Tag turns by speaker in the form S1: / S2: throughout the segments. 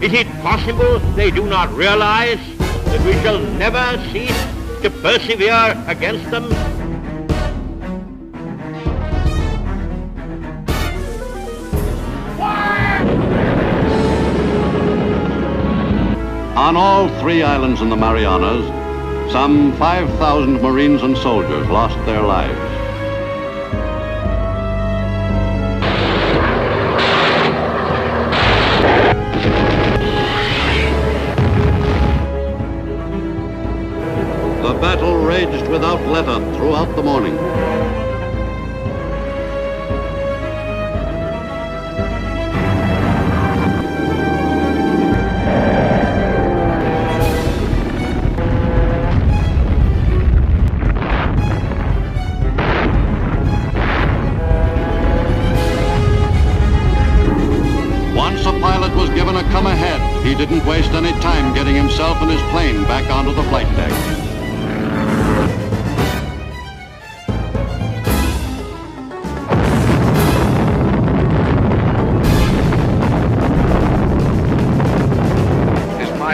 S1: Is it possible they do not realize that we shall never cease to persevere against them?
S2: On all 3 islands in the Marianas, some 5,000 Marines and soldiers lost their lives. The battle raged without let-up throughout the morning. Once a pilot was given a come ahead, he didn't waste any time getting himself and his plane back onto the flight deck.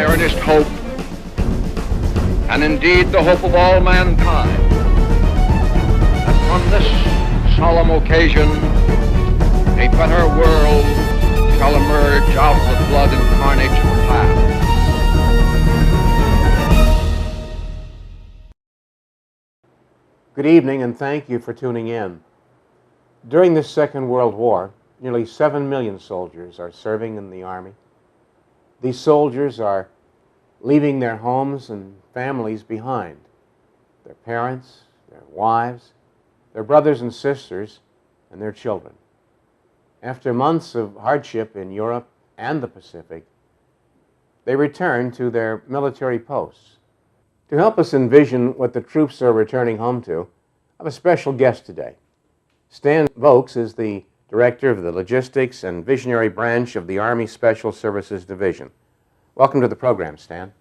S3: Earnest hope, and indeed the hope of all mankind, that from this solemn occasion a better world shall emerge out of the blood and carnage of the past.
S4: Good evening, and thank you for tuning in. During this Second World War, nearly 7 million soldiers are serving in the Army. These soldiers are leaving their homes and families behind, their parents, their wives, their brothers and sisters, and their children. After months of hardship in Europe and the Pacific, they return to their military posts. To help us envision what the troops are returning home to, I have a special guest today. Stan Vokes is the Director of the Logistics and Visionary Branch of the Army Special Services Division. Welcome to the program, Stan.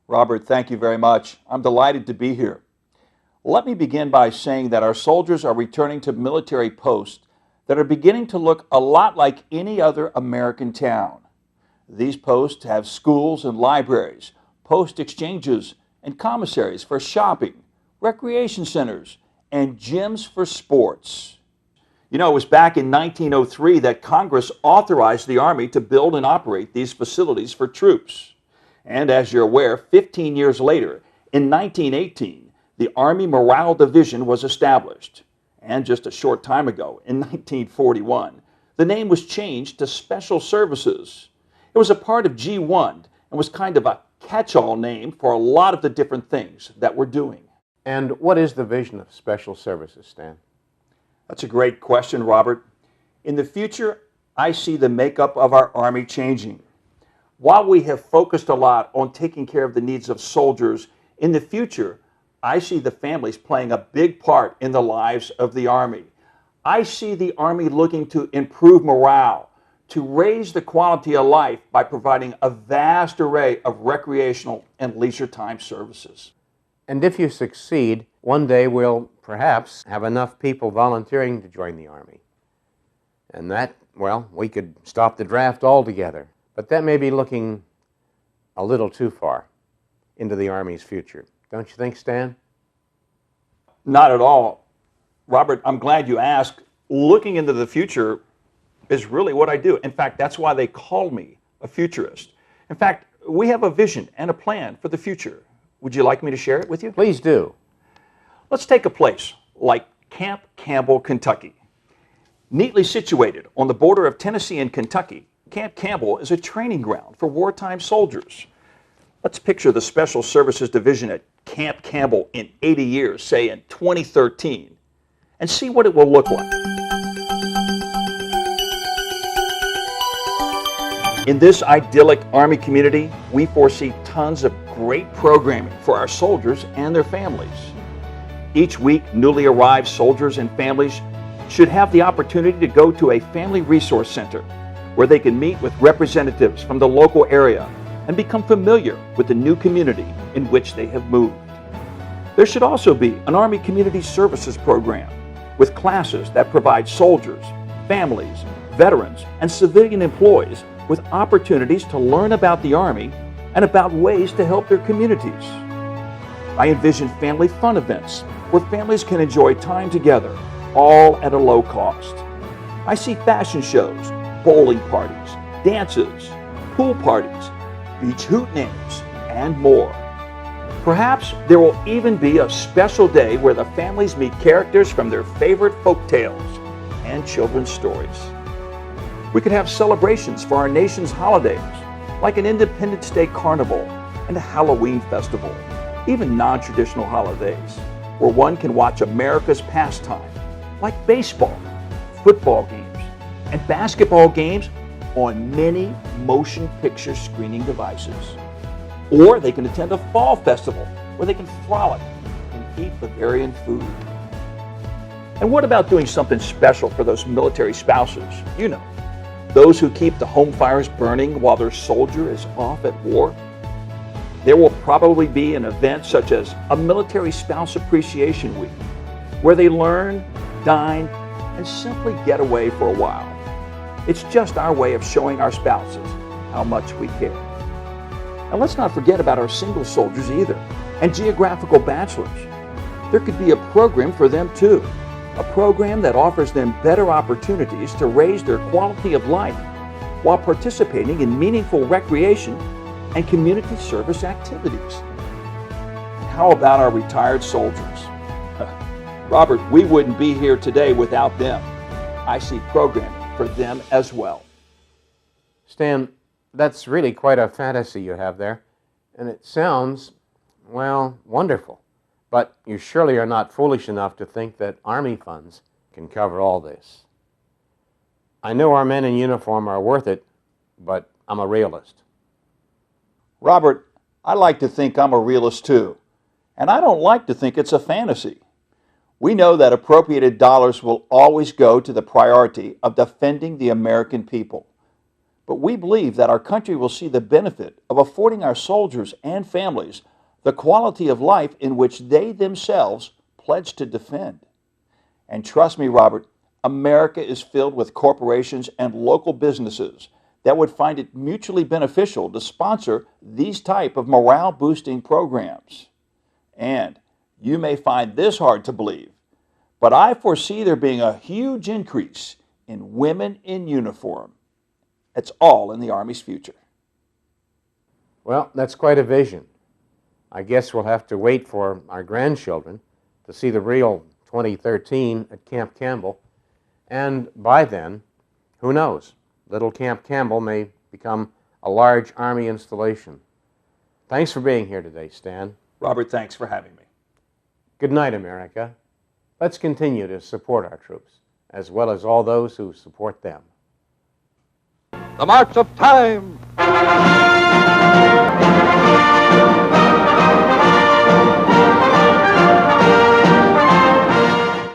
S5: Robert, thank you very much. I'm delighted to be here. Let me begin by saying that our soldiers are returning to military posts that are beginning to look a lot like any other American town. These posts have schools and libraries, post exchanges and commissaries for shopping, recreation centers, and gyms for sports. You know, it was back in 1903 that Congress authorized the Army to build and operate these facilities for troops. And as you're aware, 15 years later, in 1918, the Army Morale Division was established. And just a short time ago, in 1941, the name was changed to Special Services. It was a part of G1 and was kind of a catch-all name for a lot of the different things that we're doing.
S4: And what is the vision of Special Services, Stan?
S5: That's a great question, Robert. In the future, I see the makeup of our Army changing. While we have focused a lot on taking care of the needs of soldiers, in the future, I see the families playing a big part in the lives of the Army. I see the Army looking to improve morale, to raise the quality of life by providing a vast array of recreational and leisure time services.
S4: And if you succeed, one day we'll perhaps have enough people volunteering to join the Army. And that, well, we could stop the draft altogether. But that may be looking a little too far into the Army's future. Don't you think, Stan?
S5: Not at all. Robert, I'm glad you asked. Looking into the future is really what I do. In fact, that's why they call me a futurist. In fact, we have a vision and a plan for the future. Would you like me to share it with you?
S4: Please do.
S5: Let's take a place like Camp Campbell, Kentucky. Neatly situated on the border of Tennessee and Kentucky, Camp Campbell is a training ground for wartime soldiers. Let's picture the Special Services Division at Camp Campbell in 80 years, say in 2013, and see what it will look like. In this idyllic Army community, we foresee tons of great programming for our soldiers and their families. Each week, newly arrived soldiers and families should have the opportunity to go to a family resource center where they can meet with representatives from the local area and become familiar with the new community in which they have moved. There should also be an Army Community Services program with classes that provide soldiers, families, veterans, and civilian employees with opportunities to learn about the Army and about ways to help their communities. I envision family fun events where families can enjoy time together, all at a low cost. I see fashion shows, bowling parties, dances, pool parties, beach hootenannies, and more. Perhaps there will even be a special day where the families meet characters from their favorite folk tales and children's stories. We could have celebrations for our nation's holidays, like an Independence Day carnival and a Halloween festival, even non-traditional holidays, where one can watch America's pastime, like baseball, football games, and basketball games on many motion picture screening devices. Or they can attend a fall festival where they can frolic and eat Bavarian food. And what about doing something special for those military spouses? You know, those who keep the home fires burning while their soldier is off at war. There will probably be an event such as a Military Spouse Appreciation Week, where they learn, dine, and simply get away for a while. It's just our way of showing our spouses how much we care. And let's not forget about our single soldiers either, and geographical bachelors. There could be a program for them too, a program that offers them better opportunities to raise their quality of life while participating in meaningful recreation and community service activities. And how about our retired soldiers? Robert, we wouldn't be here today without them. I see programming for them as well.
S4: Stan, that's really quite a fantasy you have there, and it sounds, well, wonderful. But you surely are not foolish enough to think that Army funds can cover all this. I know our men in uniform are worth it, but I'm a realist.
S5: Robert, I like to think I'm a realist too, and I don't like to think it's a fantasy. We know that appropriated dollars will always go to the priority of defending the American people. But we believe that our country will see the benefit of affording our soldiers and families the quality of life in which they themselves pledge to defend. And trust me, Robert, America is filled with corporations and local businesses that would find it mutually beneficial to sponsor these type of morale-boosting programs. And you may find this hard to believe, but I foresee there being a huge increase in women in uniform. It's all in the Army's future.
S4: Well, that's quite a vision. I guess we'll have to wait for our grandchildren to see the real 2013 at Camp Campbell. And by then, who knows? Little Camp Campbell may become a large Army installation. Thanks for being here today, Stan.
S5: Robert, thanks for having me.
S4: Good night, America. Let's continue to support our troops, as well as all those who support them.
S3: The march of time.